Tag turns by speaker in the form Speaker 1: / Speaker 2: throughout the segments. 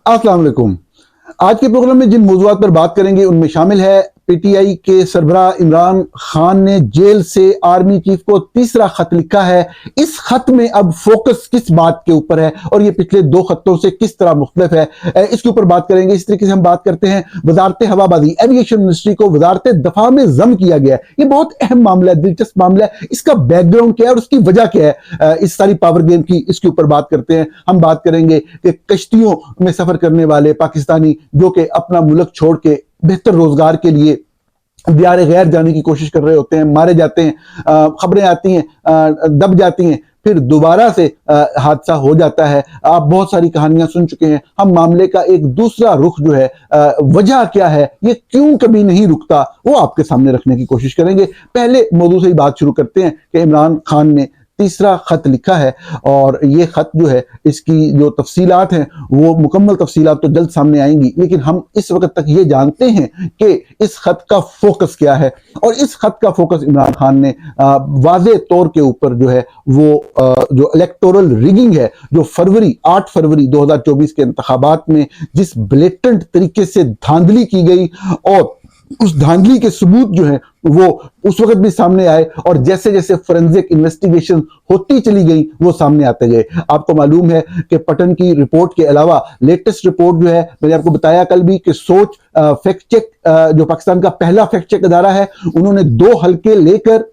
Speaker 1: अस्सलाम वालेकुम। आज के प्रोग्राम में जिन मौज़ूआत पर बात करेंगे उनमें शामिल है पीटीआई के सरबराह इमरान खान ने जेल से आर्मी चीफ को तीसरा खत लिखा है। इस खत में अब फोकस किस बात के ऊपर है और ये पिछले दो खतों से किस तरह मुख्तलिफ है, इसके ऊपर बात करेंगे। इस तरीके से हम बात करते हैं वजारत हवाबाजी एविएशन मिनिस्ट्री को वजारत दफा में जम किया गया है। ये बहुत अहम मामला है, दिलचस्प मामला है। इसका बैकग्राउंड क्या है और उसकी वजह क्या है, इस सारी पावर गेम की इसके ऊपर बात करते हैं। हम बात करेंगे कि कश्तियों में सफर करने वाले पाकिस्तानी जो कि अपना मुल्क छोड़ के बेहतर रोजगार के लिए दियारे गैर जाने की कोशिश कर रहे होते हैं, मारे जाते हैं, खबरें आती हैं, दब जाती हैं, फिर दोबारा से हादसा हो जाता है। आप बहुत सारी कहानियां सुन चुके हैं। हम मामले का एक दूसरा रुख जो है, वजह क्या है, ये क्यों कभी नहीं रुकता, वो आपके सामने रखने की कोशिश करेंगे। पहले मौजू से ही बात शुरू करते हैं कि इमरान खान ने तीसरा खत लिखा है और ये खत जो है, इसकी जो तफसीलात हैं वो मुकम्मल तफसीलात तो जल्द सामने आएंगी, लेकिन हम इस वक्त तक ये जानते हैं कि इस खत का फोकस क्या है। और इस खत का फोकस इमरान खान ने वाज़े तौर के ऊपर जो है वो जो इलेक्टोरल रिगिंग है, जो 8 फरवरी 2024 के इंतखाबात में जिस ब्लेटेंट तरीके से धांधली की गई और उस धांधली के सबूत जो है वो उस वक्त भी सामने आए और जैसे जैसे फोरेंसिक इन्वेस्टिगेशन होती चली गई वो सामने आते गए। आपको मालूम है कि पटन की रिपोर्ट के अलावा लेटेस्ट रिपोर्ट जो है, मैंने आपको बताया कल भी कि सोच फैक्ट चेक जो पाकिस्तान का पहला फैक्ट चेक अदारा है, उन्होंने 2 हल्के लेकर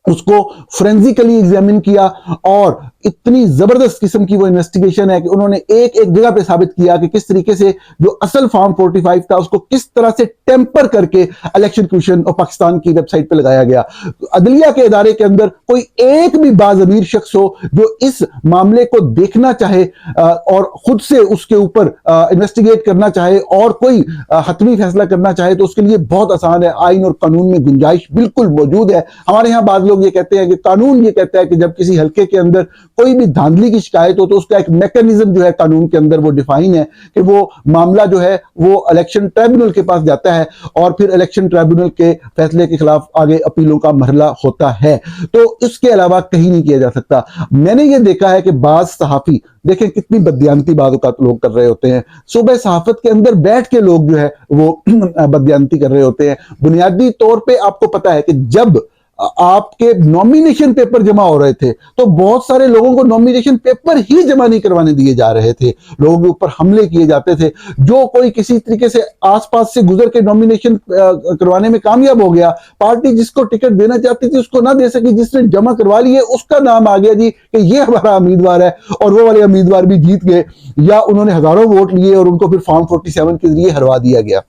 Speaker 1: उसको फोरेंसिकली एग्जामिन किया और इतनी जबरदस्त किस्म की वो इन्वेस्टिगेशन है कि उन्होंने एक एक जगह पे साबित किया कि किस तरीके से जो असल फॉर्म 45 था उसको किस तरह से टेम्पर करके इलेक्शन कमीशन और पाकिस्तान की वेबसाइट पे लगाया गया। तो अदलिया के इदारे के अंदर कोई एक भी बाज़मीर शख्स हो जो इस मामले को देखना चाहे और खुद से उसके ऊपर इन्वेस्टिगेट करना चाहे और कोई हतमी फैसला करना चाहे तो उसके लिए बहुत आसान है। आइन और कानून में गुंजाइश बिल्कुल मौजूद है। हमारे यहाँ बाद लोग ये कहते हैं कि कानून ये कहता है कि जब किसी हल्के के अंदर कोई भी धांधली की शिकायत हो तो उसका एक मैकेनिज्म जो है कानून के अंदर वो डिफाइन है कि वो मामला जो है वो इलेक्शन ट्राइब्यूनल के पास जाता है और फिर इलेक्शन ट्राइब्यूनल के फैसले के खिलाफ आगे अपीलों का मरहला होता है। तो इसके अलावा कहीं नहीं किया जा सकता। मैंने ये देखा है कि बाज सहाफी देखें कितनी बदयांती बात लोग कर रहे होते हैं। सुबह सहाफत के अंदर बैठ के लोग जो है वो बदयांती कर रहे होते हैं। बुनियादी तौर पे आपको पता है कि जब आपके नॉमिनेशन पेपर जमा हो रहे थे तो बहुत सारे लोगों को नॉमिनेशन पेपर ही जमा नहीं करवाने दिए जा रहे थे। लोगों के ऊपर हमले किए जाते थे। जो कोई किसी तरीके से आसपास से गुजर के नॉमिनेशन करवाने में कामयाब हो गया, पार्टी जिसको टिकट देना चाहती थी उसको ना दे सकी, जिसने जमा करवा लिए उसका नाम आ गया जी कि ये हमारा उम्मीदवार है, और वो वाले उम्मीदवार भी जीत गए या उन्होंने हजारों वोट लिए और उनको फिर फॉर्म 47 के जरिए हरवा दिया गया।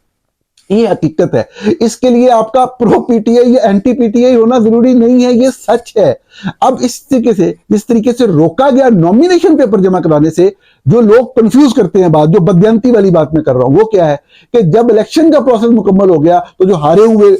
Speaker 1: ये हकीकत है। इसके लिए आपका प्रो पीटीआई या एंटी पीटीआई होना जरूरी नहीं है, ये सच है। अब इस तरीके से जिस तरीके से रोका गया नॉमिनेशन पेपर जमा कराने से, जो लोग कंफ्यूज करते हैं बात, जो बदयांती वाली बात मैं कर रहा हूं वो क्या है कि जब इलेक्शन का प्रोसेस मुकम्मल हो गया तो जो हारे हुए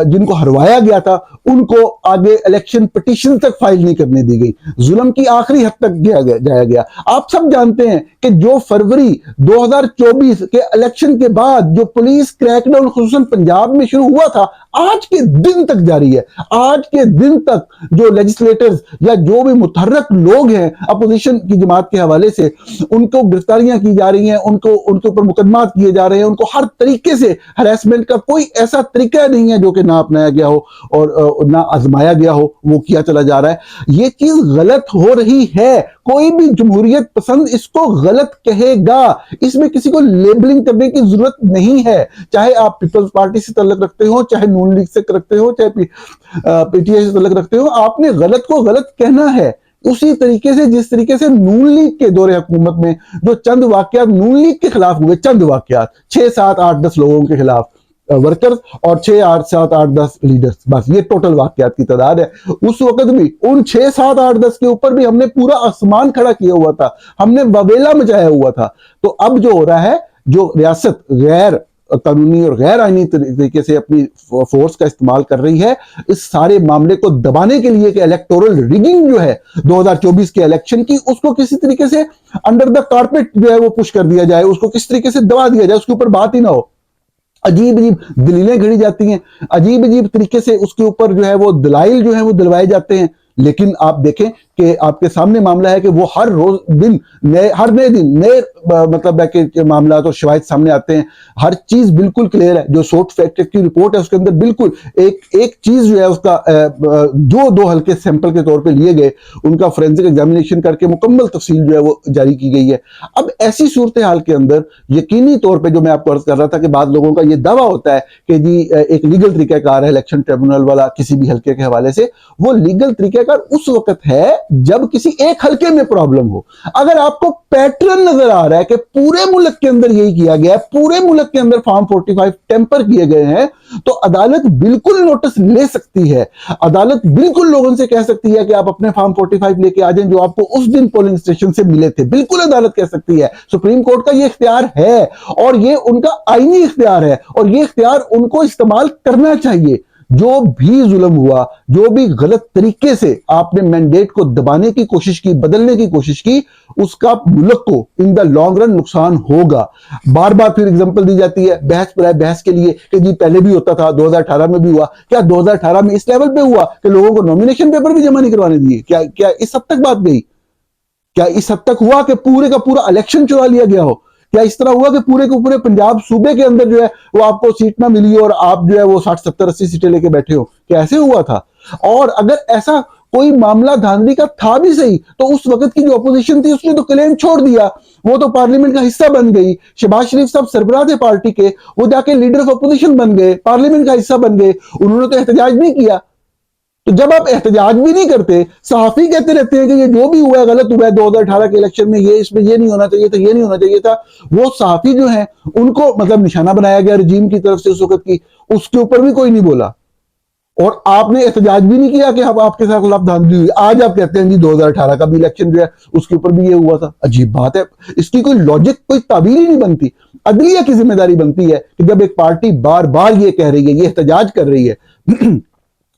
Speaker 1: जिनको हरवाया गया था उनको आगे इलेक्शन पिटीशन तक फाइल नहीं करने दी गई। जुल्म की आखिरी हद तक जाया गया। आप सब जानते हैं कि जो फरवरी 2024 के इलेक्शन के बाद जो पुलिस क्रैकडाउन खुसूसन पंजाब में शुरू हुआ था आज के दिन तक जारी है। आज के दिन तक जो लेजिस्लेटर्स या जो भी मुतहर्रक लोग हैं अपोजिशन की जमात के हवाले से, उनको गिरफ्तारियां की जा रही हैं, उनके ऊपर मुकदमात किए जा रहे हैं, उनको हर तरीके से हरासमेंट का कोई ऐसा तरीका नहीं है जो कि ना अपनाया गया हो और ना आजमाया गया हो, वो किया चला जा रहा है। ये चीज गलत हो रही है। कोई भी जमहूरियत पसंद इसको गलत कहेगा, इसमें किसी को लेबलिंग करने की जरूरत नहीं है। चाहे आप पीपल्स पार्टी से तल्लुक रखते हो, चाहे नून लीग से रखते हो, चाहे पीटीआई से तल्लुक रखते हो, आपने गलत को गलत कहना है। उसी तरीके से जिस तरीके से नून लीग के दौरे हुकूमत में जो चंद वाकयात नून लीग के खिलाफ हुए, चंद वाकयात 6, 7, 8, 10 लोगों के खिलाफ वर्कर्स और 6, 8, 7, 8, 10 लीडर्स, बस ये टोटल वाकयात की तादाद है। उस वक्त भी उन 6, 7, 8, 10 के ऊपर भी हमने पूरा आसमान खड़ा किया हुआ था, हमने वबेला मचाया हुआ था। तो अब जो हो रहा है, जो रियासत गैर कानूनी और गैर आईनी तरीके से अपनी फोर्स का इस्तेमाल कर रही है इस सारे मामले को दबाने के लिए कि इलेक्टोरल रिगिंग जो है 2024 के इलेक्शन की, उसको किसी तरीके से अंडर द कारपेट जो है वो पुश कर दिया जाए, उसको किस तरीके से दबा दिया जाए, उसके ऊपर बात ही ना हो। अजीब अजीब दलीलें घड़ी जाती हैं, अजीब अजीब तरीके से उसके ऊपर जो है वो दलाइल जो है वो दिलवाए जाते हैं। लेकिन आप देखें कि आपके सामने मामला है कि वो हर नए दिन नए मतलब है कि मामला तो शिवायत सामने आते हैं। हर चीज बिल्कुल क्लियर है। जो शॉर्ट फैक्ट की रिपोर्ट है उसके अंदर बिल्कुल एक चीज जो है उसका जो दो हल्के सैंपल के तौर पे लिए गए, उनका फोरेंसिक एग्जामिनेशन करके मुकम्मल तफसील जो है वो जारी की गई है। अब ऐसी सूरत हाल के अंदर यकीनी तौर पे जो मैं आपको अर्ज कर रहा था कि बाद लोगों का ये दावा होता है कि जी एक लीगल तरीकाकार है इलेक्शन ट्रिब्यूनल वाला किसी भी हल्के के हवाले से, वो लीगल तरीकाकार उस वक्त है जब किसी एक हल्के में प्रॉब्लम हो। अगर आपको पैटर्न नजर आ रहा है कि पूरे मुल्क के अंदर यही किया गया है, पूरे मुल्क के अंदर फॉर्म 45 टेम्पर किए गए हैं, तो अदालत बिल्कुल नोटिस ले सकती है। अदालत बिल्कुल लोगों से कह सकती है कि आप अपने फॉर्म 45 लेके आ जाएं जो आपको उस दिन पोलिंग स्टेशन से मिले थे। बिल्कुल अदालत कह सकती है। सुप्रीम कोर्ट का ये इख्तियार है और ये उनका आईनी इख्तियार है और ये इख्तियार उनको इस्तेमाल करना चाहिए। जो भी जुल्म हुआ, जो भी गलत तरीके से आपने मैंडेट को दबाने की कोशिश की, बदलने की कोशिश की, उसका मुल्क को इन द लॉन्ग रन नुकसान होगा। बार बार फिर एग्जांपल दी जाती है बहस के लिए कि जी पहले भी होता था, 2018 में भी हुआ। क्या 2018 में इस लेवल पे हुआ कि लोगों को नॉमिनेशन पेपर भी जमा नहीं करवाने दिए? क्या इस हद तक बात गई? क्या इस हद तक हुआ कि पूरे का पूरा इलेक्शन चुरा लिया गया हो? क्या इस तरह हुआ कि पूरे के पूरे पंजाब सूबे के अंदर जो है वो आपको सीट ना मिली और आप जो है वो 60 70 80 सीटें लेके बैठे हो? क्या ऐसे हुआ था? और अगर ऐसा कोई मामला धांधली का था भी सही तो उस वक्त की जो अपोजिशन थी उसने तो क्लेम छोड़ दिया, वो तो पार्लियामेंट का हिस्सा बन गई। शहबाज शरीफ साहब सरबराह थे पार्टी के, वो जाके लीडर ऑफ अपोजिशन बन गए, पार्लियामेंट का हिस्सा बन गए, उन्होंने तो एहतजाज नहीं किया। तो जब आप एहतजाज भी नहीं करते, सहाफी कहते रहते हैं कि ये जो भी हुआ है गलत हुआ है, 2018 के इलेक्शन में ये इसमें ये नहीं होना चाहिए था, ये नहीं होना चाहिए था, वो सहाफी जो है उनको मतलब निशाना बनाया गया रजीम की तरफ से उस वक्त की, उसके ऊपर भी कोई नहीं बोला और आपने एहतजाज भी नहीं किया कि हम आपके साथ खिलाफ धांधली हुई। आज आप कहते हैं जी 2018 का भी इलेक्शन जो है उसके ऊपर भी ये हुआ था। अजीब बात है, इसकी कोई लॉजिक, कोई ताबीर ही नहीं बनती। अदलिया की जिम्मेदारी बनती है कि जब एक पार्टी बार बार ये कह रही है, ये एहतजाज कर रही है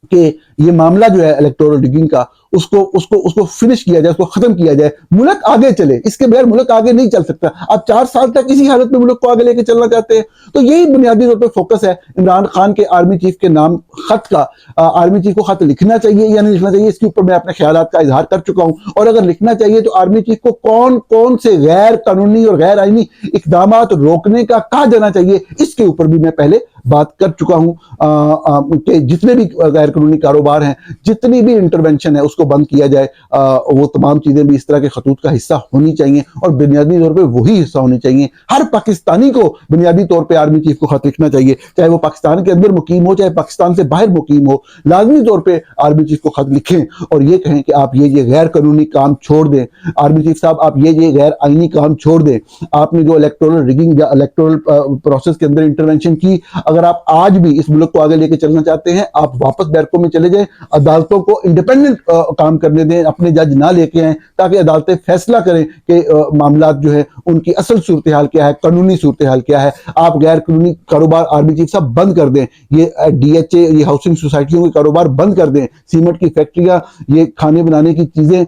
Speaker 1: कि ये मामला जो है इलेक्टोरल रिगिंग का, उसको उसको उसको फिनिश किया जाए, उसको खत्म किया जाए, मुल्क आगे चले। इसके बगैर मुल्क आगे नहीं चल सकता। आप 4 साल तक इसी हालत में मुल्क को आगे लेके चलना चाहते हैं, तो यही बुनियादी तौर पर फोकस है इमरान खान के आर्मी चीफ के नाम खत का। आर्मी चीफ को खत लिखना चाहिए या नहीं लिखना चाहिए, इसके ऊपर मैं अपने ख्यालात का इजहार कर चुका हूं। और अगर लिखना चाहिए तो आर्मी चीफ को कौन कौन से गैर कानूनी और गैर आईनी इकदाम रोकने का कहा जाना चाहिए, इसके ऊपर भी मैं पहले बात कर चुका हूं कि जितने भी गैर कानूनी कारोबार हैं, जितनी भी इंटरवेंशन है, उसको बंद किया जाए। वो तमाम चीजें भी इस तरह के खतूत का हिस्सा होनी चाहिए और बुनियादी तौर पे वही हिस्सा होनी चाहिए। हर पाकिस्तानी को बुनियादी तौर पे आर्मी चीफ को खत लिखना चाहिए, चाहे वो पाकिस्तान के अंदर मुकीम हो, चाहे पाकिस्तान से बाहर मुकीम हो। लाजमी तौर पे आर्मी चीफ को खत लिखें और ये कहें कि आप ये गैर कानूनी काम छोड़ दें। आर्मी चीफ साहब, आप ये गैर आईनी काम छोड़ दें। आपने जो इलेक्टोरल रिगिंग या इलेक्टोरल प्रोसेस के अंदर इंटरवेंशन की, अगर आप आज भी इस मुल्क को आगे लेके चलना चाहते हैं, आप वापस बैरकों में चले जाएं, अदालतों को इंडिपेंडेंट काम करने दें, अपने जज ना लेके आए, ताकि अदालतें फैसला करें कि मामला जो है उनकी असल सूरत हाल क्या है, कानूनी सूरत हाल क्या है। आप गैर कानूनी कारोबार आर्मी चीफ साहब बंद कर दें, ये DHA, ये हाउसिंग सोसाइटियों के कारोबार बंद कर दें, सीमेंट की फैक्ट्रियां, ये खाने बनाने की चीजें,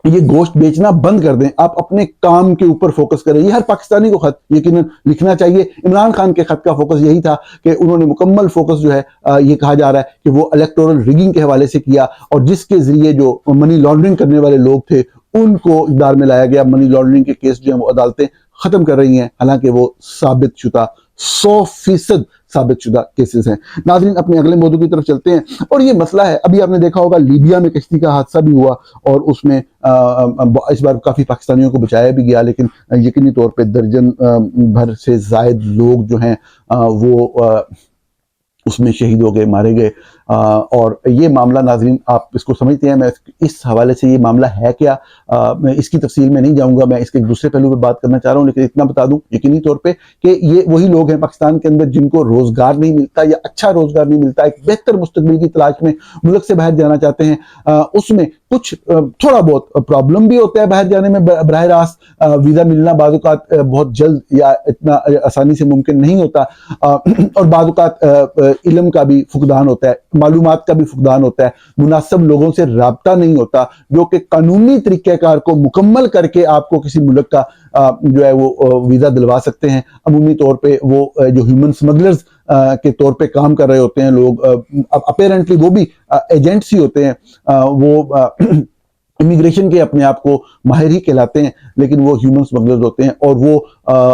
Speaker 1: ये गोश्त बेचना बंद कर दें। आप अपने काम के ऊपर फोकस करें। ये हर पाकिस्तानी को खत यकीनन लिखना चाहिए। इमरान खान के खत का फोकस यही था कि उन्होंने मुकम्मल फोकस जो है ये कहा जा रहा है कि वो इलेक्टोरल रिगिंग के हवाले से किया और जिसके जरिए जो मनी लॉन्ड्रिंग करने वाले लोग थे उनको इक़दार में लाया गया। मनी लॉन्ड्रिंग के केस जो है वो अदालतें खत्म कर रही हैं, हालांकि वो साबित शुदा 100% साबित शुदा केसेस हैं। नाज़रीन, अपने अगले मौजू की तरफ चलते हैं और ये मसला है, अभी आपने देखा होगा लीबिया में कश्ती का हादसा भी हुआ और उसमें इस बार काफ़ी पाकिस्तानियों को बचाया भी गया, लेकिन यकीनी तौर पे दर्जन भर से ज़ायद लोग जो हैं वो उसमें शहीद हो गए, मारे गए। और ये मामला नाज़रीन आप इसको समझते हैं, मैं इस हवाले से ये मामला है क्या, मैं इसकी तफसील में नहीं जाऊंगा, मैं इसके दूसरे पहलू पे बात करना चाह रहा हूँ। लेकिन इतना बता दूं यकीनी तौर पे कि ये वही लोग हैं पाकिस्तान के अंदर जिनको रोजगार नहीं मिलता या अच्छा रोजगार नहीं मिलता, एक बेहतर मुस्तकबिल की तलाश में मुल्क से बाहर जाना चाहते हैं। उसमें कुछ थोड़ा बहुत प्रॉब्लम भी होता है बाहर जाने में, बराह रास्त वीज़ा मिलना बाज़-औक़ात बहुत जल्द या इतना आसानी से मुमकिन नहीं होता और बाज़-औक़ात इल्म का भी फुकदान होता है, मालूमात का भी फुकदान होता है, मुनासिब लोगों से राब्ता नहीं होता जो कि कानूनी तरीक़ेकार को मुकम्मल करके आपको किसी मुल्क का जो है वो वीज़ा दिलवा सकते हैं। अमूमी तौर पे वो जो ह्यूमन स्मगलर्स के तौर पे काम कर रहे होते हैं लोग, अपेरेंटली वो भी एजेंट्स ही होते हैं, वो इमिग्रेशन के अपने आप को माहिर ही कहलाते हैं, लेकिन वो ह्यूमन स्मगलर्स होते हैं और वो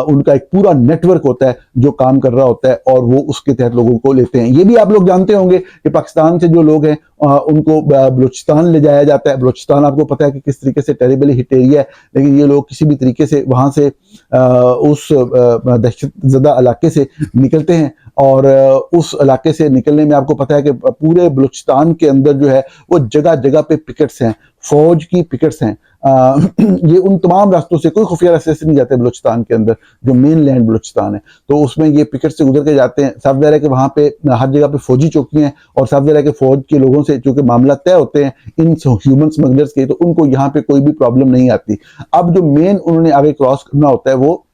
Speaker 1: उनका एक पूरा नेटवर्क होता है जो काम कर रहा होता है और वो उसके तहत लोगों को लेते हैं। ये भी आप लोग जानते होंगे कि पाकिस्तान से जो लोग हैं उनको बलूचिस्तान ले जाया जाता है। बलूचिस्तान आपको पता है कि किस तरीके से टेरिबली हिट एरिया है, लेकिन ये लोग किसी भी तरीके से वहां से उस दहशतज़दा इलाके से निकलते हैं और उस इलाके से निकलने में आपको पता है कि पूरे बलूचिस्तान के अंदर जो है वो जगह जगह पे पिकेट्स हैं, फौज की पिकेट्स हैं। ये उन तमाम रास्तों से, कोई खुफिया रास्ते से नहीं जाते बलूचिस्तान के अंदर, जो मेन लैंड बलूचिस्तान है, तो उसमें ये पिकेट से गुजर के जाते हैं। साफ ज़ाहिर है कि वहाँ पे हर जगह पे फौजी चौकी हैं और साफ ज़ाहिर है कि फौज के लोगों से चूंकि मामला तय होते हैं इन ह्यूमन स्मगलर्स के, तो उनको यहाँ पे कोई भी प्रॉब्लम नहीं आती। अब जो मेन उन्होंने आगे क्रॉस करना होता है वो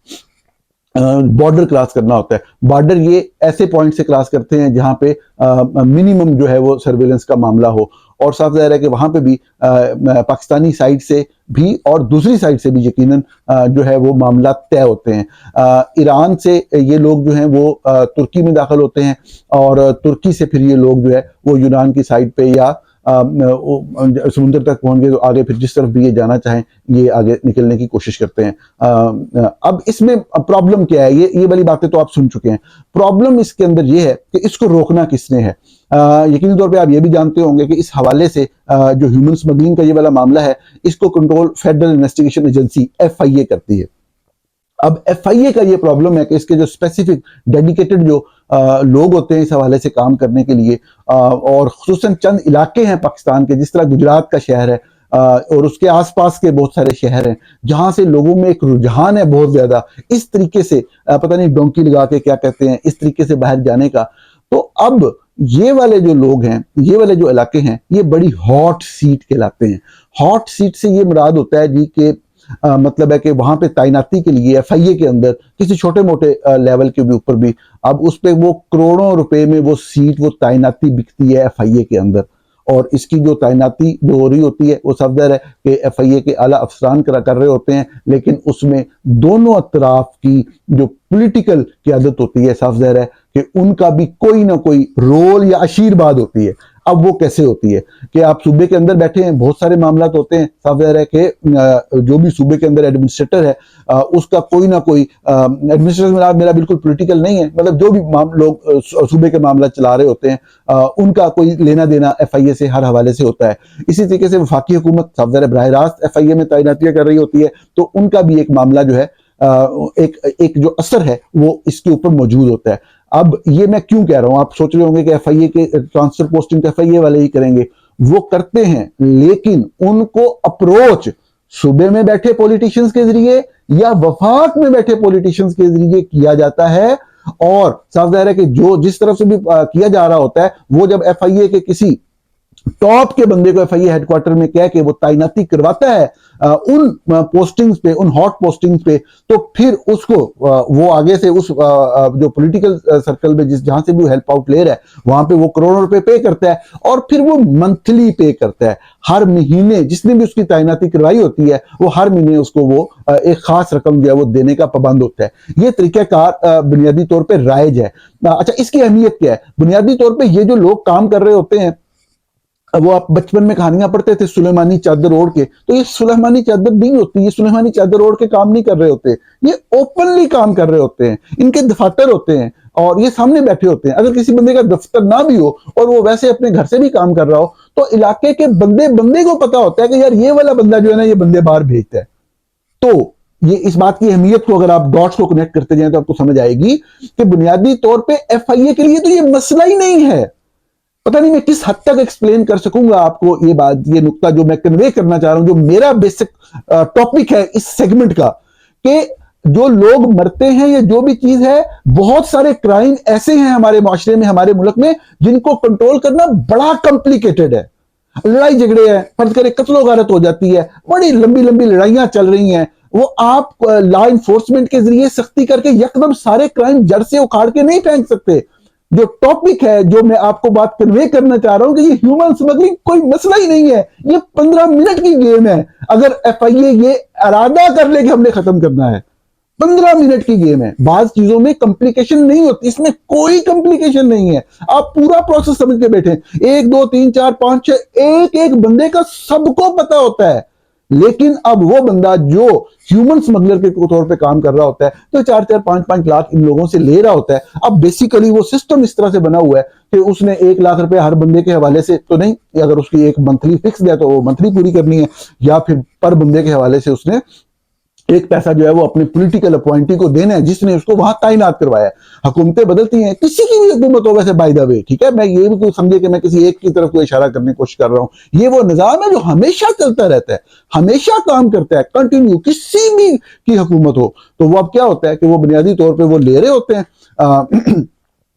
Speaker 1: बॉर्डर क्रॉस करना होता है। बॉर्डर ये ऐसे पॉइंट से क्रॉस करते हैं जहां पे मिनिमम जो है वो सर्वेलेंस का मामला हो, और साफ जाहिर है कि वहां पे भी पाकिस्तानी साइड से भी और दूसरी साइड से भी यकीनन जो है वो मामला तय होते हैं। ईरान से ये लोग जो हैं वो तुर्की में दाखिल होते हैं और तुर्की से फिर ये लोग जो है वो यूनान की साइड पे या समुद्र तक पहुंच गए तो आगे फिर जिस तरफ भी ये जाना चाहें ये आगे निकलने की कोशिश करते हैं। अब इसमें प्रॉब्लम क्या है, ये वाली बातें तो आप सुन चुके हैं। प्रॉब्लम इसके अंदर ये है कि इसको रोकना किसने है। यकीनी तौर पे आप ये भी जानते होंगे कि इस हवाले से जो ह्यूमन स्मगलिंग का ये वाला मामला है इसको control federal investigation agency FIA करती है। अब FIA का ये प्रॉब्लम है कि इसके जो स्पेसिफिक डेडिकेटेड जो लोग होते हैं इस हवाले से काम करने के लिए, और खुसूसन चंद इलाके हैं पाकिस्तान के, जिस तरह गुजरात का शहर है और उसके आसपास के बहुत सारे शहर हैं जहां से लोगों में एक रुझान है बहुत ज्यादा इस तरीके से, पता नहीं डोंकी लगा के क्या कहते हैं, इस तरीके से बाहर जाने का। तो अब ये वाले जो लोग हैं, ये वाले जो इलाके हैं, ये बड़ी हॉट सीट कहलाते हैं। हॉट सीट से ये मुराद होता है जी के मतलब है कि वहां पे तैनाती के लिए FIA के अंदर किसी छोटे मोटे लेवल के भी ऊपर भी अब उस पे वो करोड़ों रुपए में वो सीट, वो तैनाती बिकती है FIA के अंदर। और इसकी जो तैनाती जो हो रही होती है वो सब है कि FIA के आला अफसरान कर रहे होते हैं, लेकिन उसमें दोनों अतराफ की जो पॉलिटिकल क़यादत होती है साफ ज़ाहिर है कि उनका भी कोई ना कोई रोल या आशीर्वाद होती है। अब वो कैसे होती है कि आप सूबे के अंदर बैठे हैं, बहुत सारे मामला होते हैं, साफ ज़ाहिर है कि जो भी सूबे के अंदर एडमिनिस्ट्रेटर है उसका कोई ना कोई एडमिनिस्ट्रेटर मेरा बिल्कुल पॉलिटिकल नहीं है, मतलब जो भी लोग सूबे के मामला चला रहे होते हैं उनका कोई लेना देना FIA से हर हवाले से होता है। इसी तरीके से वफाकी हुकूमत साफ ज़ाहिर बराह रास्त FIA में तैनातियां कर रही होती है, तो उनका भी एक मामला जो है एक जो असर है वो इसके ऊपर मौजूद होता है। अब ये मैं क्यों कह रहा हूं, आप सोच रहे होंगे कि FIA के ट्रांसफर पोस्टिंग तो FIA वाले ही करेंगे, वो करते हैं, लेकिन उनको अप्रोच सूबे में बैठे पॉलिटिशियंस के जरिए या वफाक में बैठे पॉलिटिशियंस के जरिए किया जाता है। और साफ जाहिर है कि जो जिस तरफ से भी किया जा रहा होता है वो जब FIA के किसी टॉप के बंदे को FIA हेडक्वार्टर में कह के वो तैनाती करवाता है उन पोस्टिंग्स पे, उन हॉट पोस्टिंग्स पे, तो फिर उसको वो आगे से उस जो पॉलिटिकल सर्कल में जहां से भी वो हेल्प आउट ले रहा है वहां पे वो करोड़ों रुपए पे करता है, और फिर वो मंथली पे करता है। हर महीने जिसने भी उसकी तैनाती करवाई होती है वो हर महीने उसको वो एक खास रकम जो है वो देने का पाबंद होता है। ये तरीकाकार बुनियादी तौर पर राइज है। अच्छा, इसकी अहमियत क्या है? बुनियादी तौर पर ये जो लोग काम कर रहे होते हैं, वो आप बचपन में कहानियां पढ़ते थे सुलेमानी चादर ओढ़ के, तो ये सुलेमानी चादर नहीं होती, ये सुलेमानी चादर ओढ़ के काम नहीं कर रहे होते, ये ओपनली काम कर रहे होते हैं। इनके दफातर होते हैं और ये सामने बैठे होते हैं। अगर किसी बंदे का दफ्तर ना भी हो और वो वैसे अपने घर से भी काम कर रहा हो तो इलाके के बंदे को पता होता है कि यार ये वाला बंदा जो है ना ये बंदे बाहर भेजता है। तो ये इस बात की अहमियत को अगर आप डॉट्स को कनेक्ट करते जाएं तो आपको समझ आएगी कि बुनियादी तौर पर FIA के लिए तो ये मसला ही नहीं है। पता नहीं मैं किस हद तक एक्सप्लेन कर सकूंगा आपको ये बात, ये नुक्ता जो मैं कन्वे करना चाह रहा हूं, जो मेरा बेसिक टॉपिक है इस सेगमेंट का, कि जो लोग मरते हैं या जो भी चीज है, बहुत सारे क्राइम ऐसे हैं हमारे माशरे में, हमारे मुल्क में, जिनको कंट्रोल करना बड़ा कॉम्प्लिकेटेड है। लड़ाई झगड़े हैं, फर्ज करें कत्लो गारत हो जाती है, बड़ी लंबी लंबी लड़ाइयां चल रही हैं, वो आप लॉ इन्फोर्समेंट के जरिए सख्ती करके यकदम सारे क्राइम जड़ से उखाड़ के नहीं फेंक सकते। जो टॉपिक है, जो मैं आपको बात कन्वे करना चाह रहा हूं कि ये ह्यूमन स्मगलिंग कोई मसला ही नहीं है, ये 15 मिनट की गेम है। अगर FIA ये इरादा कर ले कि हमने खत्म करना है 15 मिनट की गेम है। बाज चीजों में कॉम्प्लिकेशन नहीं होती, इसमें कोई कॉम्प्लिकेशन नहीं है। आप पूरा प्रोसेस समझ के बैठे, 1 2 3 4 5 6 एक एक बंदे का सबको पता होता है। लेकिन अब वो बंदा जो ह्यूमन स्मगलर के तौर पे काम कर रहा होता है, तो 4-4 5-5 लाख इन लोगों से ले रहा होता है। अब बेसिकली वो सिस्टम इस तरह से बना हुआ है कि उसने 1 लाख रुपए हर बंदे के हवाले से तो नहीं, अगर उसकी एक मंथली फिक्स है तो वो मंथली पूरी करनी है, या फिर पर बंदे के हवाले से उसने एक पैसा जो है वो अपने पॉलिटिकल अपॉइंटी को देना है जिसने उसको वहां तैनात करवाया। हुकूमतें बदलती हैं, किसी की भी हुकूमत हो वैसे, बाय द वे, ठीक है, मैं ये भी कोई समझे कि मैं किसी एक की तरफ को इशारा करने की कोशिश कर रहा हूं। ये वो निजाम है जो हमेशा चलता रहता है, हमेशा काम करता है, कंटिन्यू, किसी भी की हुकूमत हो। तो वो अब क्या होता है कि वो बुनियादी तौर पर वो ले रहे होते हैं,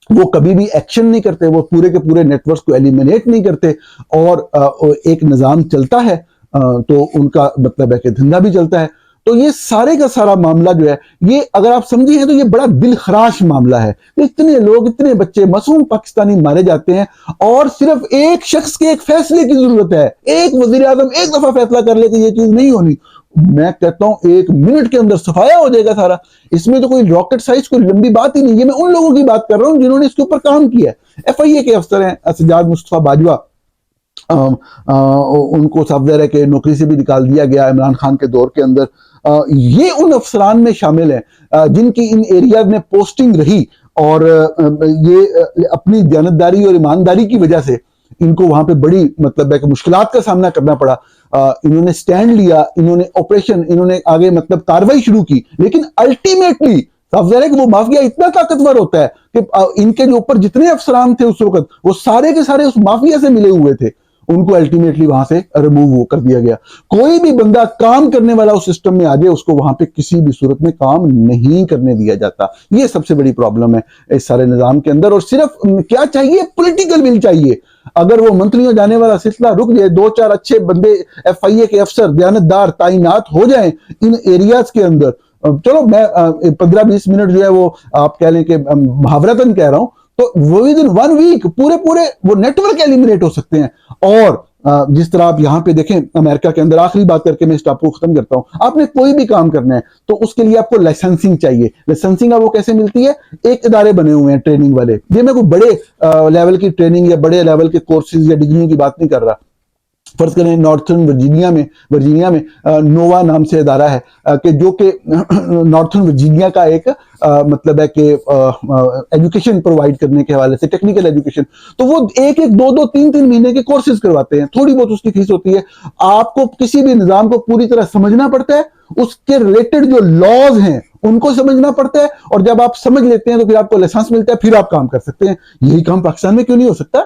Speaker 1: वो कभी भी एक्शन नहीं करते, वो पूरे के पूरे नेटवर्क को एलिमिनेट नहीं करते, और एक निजाम चलता है तो उनका मतलब है कि धंधा भी चलता है। तो ये सारे का सारा मामला जो है, ये अगर आप समझे हैं तो ये बड़ा दिलखराश मामला है। इतने लोग, इतने बच्चे मासूम पाकिस्तानी मारे जाते हैं, और सिर्फ एक शख्स के एक फैसले की जरूरत है। एक वजीर आजम एक दफा फैसला कर ले कि ये चीज नहीं होनी, मैं कहता हूं 1 मिनट के अंदर सफाया हो जाएगा सारा। इसमें तो कोई रॉकेट साइंस, कोई लंबी बात ही नहीं है। मैं उन लोगों की बात कर रहा हूं जिन्होंने इसके ऊपर काम किया है। FIA के अफसर हैं, सज्जाद मुस्तफा बाजवा, उनको साफ ज़ाहिर है कि नौकरी से भी निकाल दिया गया इमरान खान के दौर के अंदर। ये उन अफसरान में शामिल है जिनकी इन एरियाज में पोस्टिंग रही, और ये अपनी दयानतदारी और ईमानदारी की वजह से इनको वहां पे बड़ी मतलब है कि मुश्किलात का सामना करना पड़ा। इन्होंने स्टैंड लिया, इन्होंने ऑपरेशन, इन्होंने आगे मतलब कार्रवाई शुरू की, लेकिन अल्टीमेटली साफ ज़ाहिर है कि वो माफिया इतना ताकतवर होता है कि इनके जो ऊपर जितने अफसरान थे उस वक्त, वो सारे के सारे उस माफिया से मिले हुए थे। उनको अल्टीमेटली वहां से रिमूव कर दिया गया। कोई भी बंदा काम करने वाला उस सिस्टम में आ जाए, उसको वहां पे किसी भी सूरत में काम नहीं करने दिया जाता। ये सबसे बड़ी प्रॉब्लम है इस सारे निजाम के अंदर। और सिर्फ क्या चाहिए, पॉलिटिकल विल चाहिए। अगर वो मंत्रियों जाने वाला सिलसिला रुक जाए, 2-4 अच्छे बंदे FIA के अफसर दयानतदार तैनात हो जाएं इन एरियाज के अंदर, चलो मैं 15-20 मिनट जो है वो आप कह लें कि मुहावरतन कह रहा हूं, तो विद इन 1 वीक पूरे पूरे वो नेटवर्क एलिमिनेट हो सकते हैं। और जिस तरह आप यहां पे देखें अमेरिका के अंदर, आखिरी बात करके मैं इस टॉपिक को खत्म करता हूं, आपने कोई भी काम करना है तो उसके लिए आपको लाइसेंसिंग चाहिए। लाइसेंसिंग वो कैसे मिलती है, एक इदारे बने हुए हैं ट्रेनिंग वाले। ये मैं कोई बड़े लेवल की ट्रेनिंग या बड़े लेवल के कोर्सेज या डिग्रियों की बात नहीं कर रहा। फर्ज करें नॉर्थर्न वर्जीनिया में नोवा नाम से इदारा है कि जो कि नॉर्थर्न वर्जीनिया का एक मतलब है कि एजुकेशन प्रोवाइड करने के हवाले से, टेक्निकल एजुकेशन, तो वो 1-1 2-2 3-3 महीने के कोर्सेज करवाते हैं। थोड़ी बहुत उसकी फीस होती है। आपको किसी भी निजाम को पूरी तरह समझना पड़ता है, उसके रिलेटेड जो लॉज हैं उनको समझना पड़ता है, और जब आप समझ लेते हैं तो फिर आपको लाइसेंस मिलता है, फिर आप काम कर सकते हैं। यही काम पाकिस्तान में क्यों नहीं हो सकता?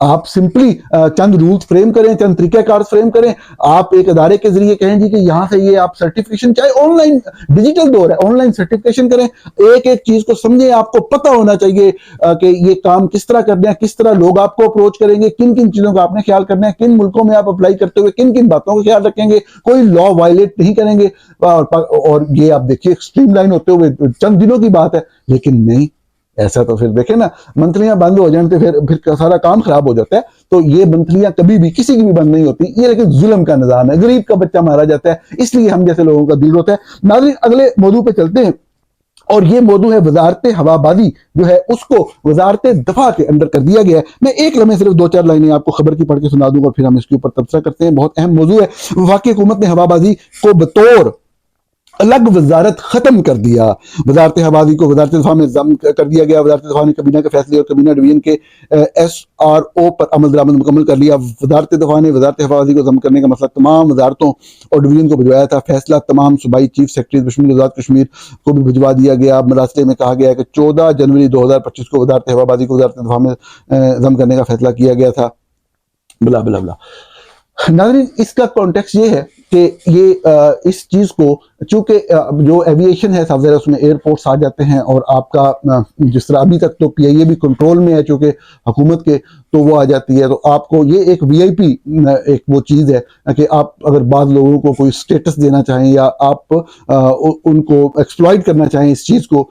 Speaker 1: आप सिंपली चंद रूल्स फ्रेम करें, चंद तरीकेकार फ्रेम करें, आप एक अदारे के जरिए कहें जी कि यहां से ये आप सर्टिफिकेशन, चाहे ऑनलाइन, डिजिटल दौर है, ऑनलाइन सर्टिफिकेशन करें। एक एक चीज को समझें, आपको पता होना चाहिए कि ये काम किस तरह करना है, किस तरह लोग आपको अप्रोच करेंगे, किन किन चीजों का आपने ख्याल करना है, किन मुल्कों में आप अप्लाई करते हुए किन किन बातों का ख्याल रखेंगे, कोई लॉ वायलेट नहीं करेंगे। और ये आप देखिए स्ट्रीमलाइन होते हुए चंद दिनों की बात है, लेकिन नहीं, ऐसा तो फिर देखे ना, मंथलियां बंद हो जाए तो फिर सारा काम खराब हो जाता है। तो ये मंथलियां कभी भी किसी की भी बंद नहीं होती। ये लेकिन जुल्म का निजाम है, गरीब का बच्चा मारा जाता है, इसलिए हम जैसे लोगों का दिल होता है। नाज़रीन, अगले मौजू पे चलते हैं, और ये मौजू है वजारत हवाबाजी जो है उसको वजारत दफा के अंदर कर दिया गया है। मैं एक लम्हे सिर्फ 2-4 लाइनें आपको खबर की पढ़ के सुना दूंगा और फिर हम इसके ऊपर तबसरा करते हैं। बहुत अहम मौजू है। वफाकी हुकूमत ने हवाबाजी को बतौर अलग वजारत खत्म कर दिया। वजारत हवाबाजी को वजारत दफा में जम कर दिया गया। वजारत दफा ने कबीना के फैसले और कबीना डिवीजन के SRO पर अमल दरामद मुकम्मल कर लिया। वजारत दफा ने वजारत हवाबाजी को जम करने का मसला तमाम वजारतों और डिवीजन को भिजवाया था। फैसला तमाम सूबाई चीफ सेक्रेटरीज बशमूल आज़ाद कश्मीर को भी भिजवा दिया गया। मरासले में कहा गया है कि 14 जनवरी 2025 को वजारत हवाबाजी को वजारत दफा में जम करने का फैसला किया गया था। बला बला बला। नाज़रीन, इसका कॉन्टेक्स्ट ये है कि ये इस चीज़ को, चूंकि जो एविएशन है सब जरा उसमें एयरपोर्ट्स आ जाते हैं, और आपका जिस तरह अभी तक तो PIA भी कंट्रोल में है चूंकि हुकूमत के, तो वो आ जाती है। तो आपको ये एक VIP एक वो चीज़ है कि आप अगर बाद लोगों को कोई स्टेटस देना चाहें या आप उनको एक्सप्लॉइट करना चाहें इस चीज़ को,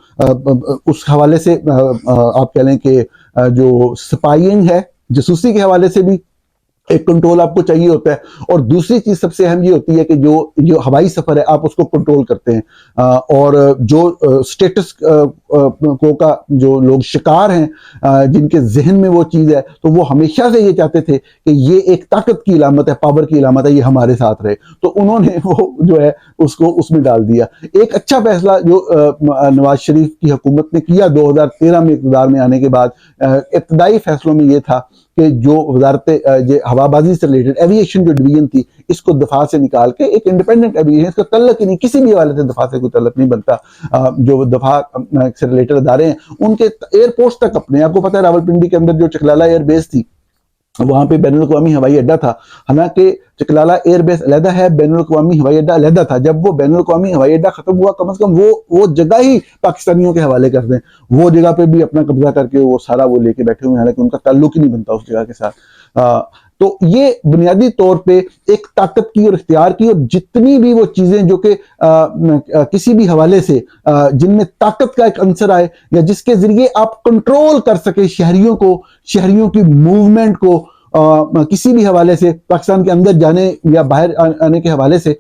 Speaker 1: उस हवाले से आप कह लें कि जो स्पाइंग है, जासूसी के हवाले से भी, एक कंट्रोल आपको चाहिए होता है। और दूसरी चीज सबसे अहम ये होती है कि जो जो हवाई सफर है आप उसको कंट्रोल करते हैं, और जो स्टेटस को का जो लोग शिकार हैं, जिनके जहन में वो चीज है, तो वो हमेशा से ये चाहते थे कि ये एक ताकत की इलामत है, पावर की इलामत है, ये हमारे साथ रहे, तो उन्होंने वो जो है उसको उसमें डाल दिया। एक अच्छा फैसला जो नवाज शरीफ की हुकूमत ने किया 2013 में इक़्तिदार में आने के बाद, इब्तदाई फैसलों में ये था कि जो वजारत हवाबाजी से रिलेटेड एविएशन जो डिवीजन थी, इसको दफा से निकाल के एक इंडिपेंडेंट एविएशन, इसका तल्लक ही नहीं, किसी भी हवाले से दफा से कोई तल्लक नहीं बनता। जो दफा से रिलेटेड अदारे हैं उनके एयरपोर्ट्स तक अपने, आपको पता है रावलपिंडी के अंदर जो चकलाला एयरबेस थी वहां पे बैनुल अक़वामी हवाई अड्डा था, हालांकि चकलाला एयरबेस अलहदा है, बैनुल अक़वामी हवाई अड्डा अलहदा था। जब वो बैनुल अक़वामी हवाई अड्डा खत्म हुआ, कम से कम वो जगह ही पाकिस्तानियों के हवाले कर दें, वो जगह पे भी अपना कब्जा करके वो सारा वो लेके बैठे हुए हैं, हालांकि उनका ताल्लुक ही नहीं बनता उस जगह के साथ। तो ये बुनियादी तौर पे एक ताकत की और इख्तियार की, और जितनी भी वो चीजें जो कि किसी भी हवाले से जिनमें ताकत का एक अंसर आए, या जिसके जरिए आप कंट्रोल कर सके शहरियों को, शहरियों की मूवमेंट को, किसी भी हवाले से पाकिस्तान के अंदर जाने या बाहर आने के हवाले से,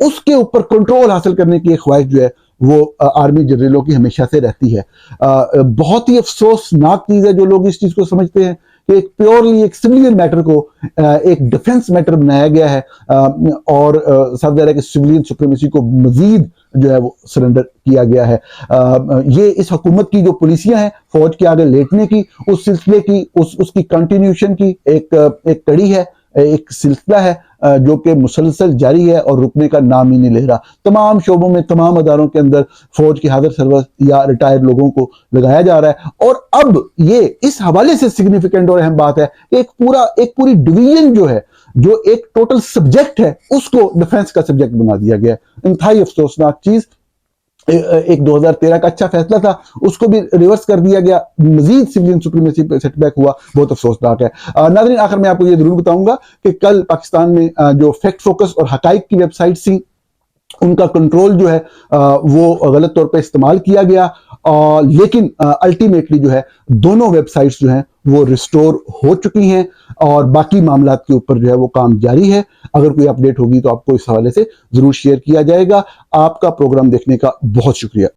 Speaker 1: उसके ऊपर कंट्रोल हासिल करने की एक ख्वाहिश जो है वो आर्मी जनरलों की हमेशा से रहती है। बहुत ही अफसोसनाक चीज है जो लोग इस चीज को समझते हैं कि एक प्योरली एक सिविलियन मैटर को एक डिफेंस मैटर बनाया गया है, और सब जगह के सिविलियन सुप्रीमेसी को मजीद जो है वो सरेंडर किया गया है। ये इस हुकूमत की जो पॉलिसियां हैं फौज के आगे लेटने की, उस सिलसिले की, उसकी कंटिन्यूशन की एक कड़ी है, एक सिलसिला है जो कि मुसलसल जारी है और रुकने का नाम ही नहीं ले रहा। तमाम शोबों में, तमाम अदारों के अंदर फौज की हाजिर सर्विस या रिटायर्ड लोगों को लगाया जा रहा है। और अब ये इस हवाले से सिग्निफिकेंट और अहम बात है कि एक पूरी डिवीजन जो है, जो एक टोटल सब्जेक्ट है, उसको डिफेंस का सब्जेक्ट बना दिया गया। इंतहाई अफसोसनाक चीज। एक 2013 का अच्छा फैसला था, उसको भी रिवर्स कर दिया गया, मजीद सिविलियन सुप्रीमेसी पे सेटबैक हुआ, बहुत अफसोसनाक है। नाज़रीन, आखिर में आपको ये जरूर बताऊंगा कि कल पाकिस्तान में जो फैक्ट फोकस और हकाइक की वेबसाइट थी, उनका कंट्रोल जो है वो गलत तौर पे इस्तेमाल किया गया, लेकिन अल्टीमेटली जो है दोनों वेबसाइट्स जो हैं वो रिस्टोर हो चुकी हैं, और बाकी मामलात के ऊपर जो है वो काम जारी है। अगर कोई अपडेट होगी तो आपको इस हवाले से जरूर शेयर किया जाएगा। आपका प्रोग्राम देखने का बहुत शुक्रिया।